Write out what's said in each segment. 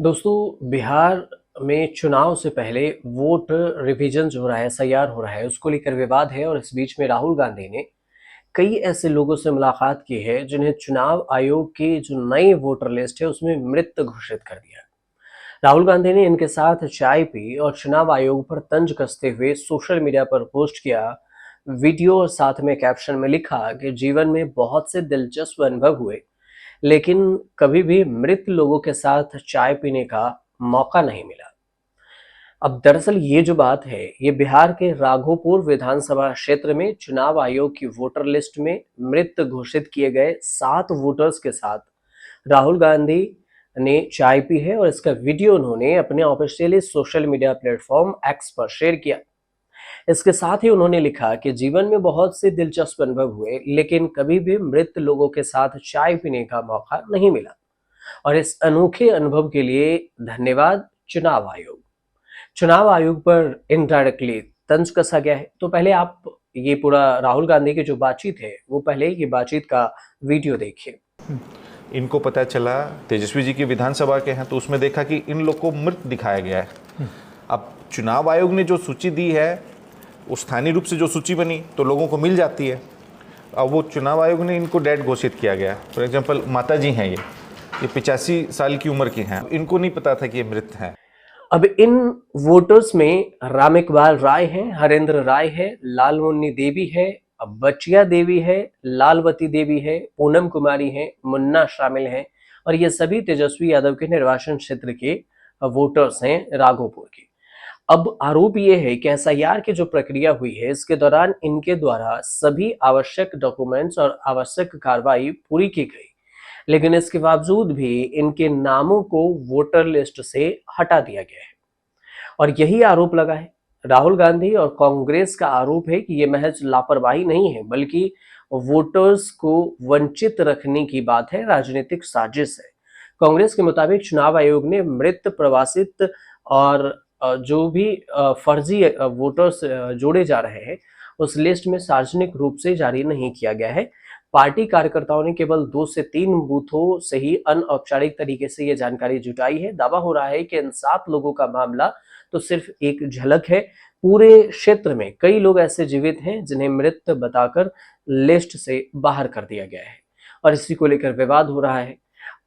दोस्तों, बिहार में चुनाव से पहले वोट रिविजन जो हो रहा है, एसआईआर हो रहा है, उसको लेकर विवाद है और इस बीच में राहुल गांधी ने कई ऐसे लोगों से मुलाकात की है जिन्हें चुनाव आयोग की जो नई वोटर लिस्ट है उसमें मृत घोषित कर दिया। राहुल गांधी ने इनके साथ चाय पी और चुनाव आयोग पर तंज कसते हुए सोशल मीडिया पर पोस्ट किया वीडियो और साथ में कैप्शन में लिखा कि जीवन में बहुत से दिलचस्प अनुभव हुए, लेकिन कभी भी मृत लोगों के साथ चाय पीने का मौका नहीं मिला। अब दरअसल ये जो बात है, ये बिहार के राघोपुर विधानसभा क्षेत्र में चुनाव आयोग की वोटर लिस्ट में मृत घोषित किए गए 7 वोटर्स के साथ राहुल गांधी ने चाय पी है और इसका वीडियो उन्होंने अपने officially social media platform x पर शेयर किया। इसके साथ ही उन्होंने लिखा कि जीवन में बहुत से दिलचस्प अनुभव हुए, लेकिन कभी भी मृत लोगों के साथ चाय पीने का मौका नहीं मिला और इस अनोखे अनुभव के लिए धन्यवाद चुनाव आयोग। चुनाव आयोग पर इनडायरेक्टली तंज कसा गया है। तो पहले आप ये पूरा राहुल गांधी की जो बातचीत है, वो पहले ये बातचीत का वीडियो देखिए। इनको पता चला तेजस्वी जी की विधानसभा के हैं, तो उसमें देखा कि इन लोग को मृत दिखाया गया है। अब चुनाव आयोग ने जो सूची दी है, उस स्थानीय रूप से जो सूची बनी तो लोगों को मिल जाती है। अब वो चुनाव आयोग ने इनको डेड घोषित किया गया। फॉर एग्जांपल माता जी हैं, ये 85 साल की उम्र की हैं, इनको नहीं पता था कि ये मृत हैं। अब इन वोटर्स में राम इकबाल राय है, हरेंद्र राय है, लालमुन्नी देवी है, बचिया देवी है, लालवती देवी है, पूनम कुमारी है, मुन्ना शामिल हैं और ये सभी तेजस्वी यादव के निर्वाचन क्षेत्र के वोटर्स हैं राघोपुर के। अब आरोप ये है कि एसआईआर की जो प्रक्रिया हुई है, इसके दौरान इनके द्वारा सभी आवश्यक डॉक्यूमेंट्स और आवश्यक कार्रवाई पूरी की गई, लेकिन इसके बावजूद भी इनके नामों को वोटर लिस्ट से हटा दिया गया है और यही आरोप लगा है। राहुल गांधी और कांग्रेस का आरोप है कि ये महज लापरवाही नहीं है, बल्कि वोटर्स को वंचित रखने की बात है, राजनीतिक साजिश है। कांग्रेस के मुताबिक चुनाव आयोग ने मृत, प्रवासित और जो भी फर्जी वोटर्स जोड़े जा रहे हैं, उस लिस्ट में सार्वजनिक रूप से जारी नहीं किया गया है। पार्टी कार्यकर्ताओं ने केवल 2 से 3 बूथों से ही अनौपचारिक तरीके से ये जानकारी जुटाई है। दावा हो रहा है कि इन 7 लोगों का मामला तो सिर्फ एक झलक है। पूरे क्षेत्र में कई लोग ऐसे जीवित हैं जिन्हें मृत बताकर लिस्ट से बाहर कर दिया गया है और इसी को लेकर विवाद हो रहा है।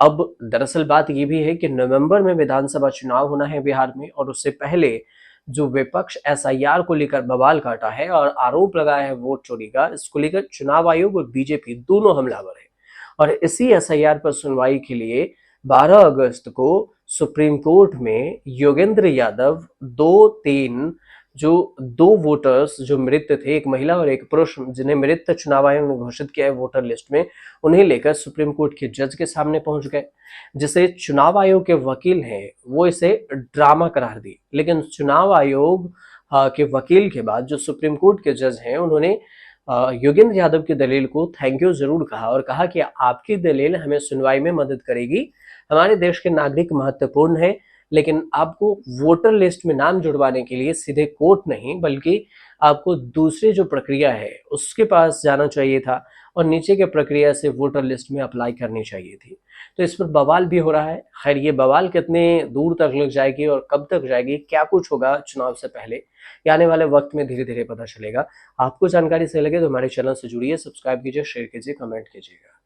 अब दरअसल बात ये भी है कि नवंबर में विधानसभा चुनाव होना है बिहार में और उससे पहले जो विपक्ष एसआईआर को लेकर बवाल काटा है और आरोप लगाया है वोट चोरी का, इसको लेकर चुनाव आयोग और बीजेपी दोनों हमलावर है और इसी एसआईआर पर सुनवाई के लिए 12 अगस्त को सुप्रीम कोर्ट में योगेंद्र यादव 2-3 जो 2 वोटर्स जो मृत थे, एक महिला और एक पुरुष, जिन्हें मृत चुनाव आयोग ने घोषित किया है वोटर लिस्ट में, उन्हें लेकर सुप्रीम कोर्ट के जज के सामने पहुंच गए। जिसे चुनाव आयोग के वकील हैं, वो इसे ड्रामा करार दी, लेकिन चुनाव आयोग के वकील के बाद जो सुप्रीम कोर्ट के जज हैं, उन्होंने योगेंद्र यादव की दलील को थैंक यू जरूर कहा और कहा कि आपकी दलील हमें सुनवाई में मदद करेगी। हमारे देश के नागरिक महत्वपूर्ण हैं, लेकिन आपको वोटर लिस्ट में नाम जुड़वाने के लिए सीधे कोर्ट नहीं, बल्कि आपको दूसरी जो प्रक्रिया है उसके पास जाना चाहिए था और नीचे के प्रक्रिया से वोटर लिस्ट में अप्लाई करनी चाहिए थी। तो इस पर बवाल भी हो रहा है। खैर, ये बवाल कितने दूर तक लग जाएगी और कब तक जाएगी, क्या कुछ होगा चुनाव से पहले, ये आने वाले वक्त में धीरे धीरे पता चलेगा। आपको जानकारी सही लगे तो हमारे चैनल से जुड़िए, सब्सक्राइब कीजिए, शेयर कीजिए, कमेंट कीजिएगा।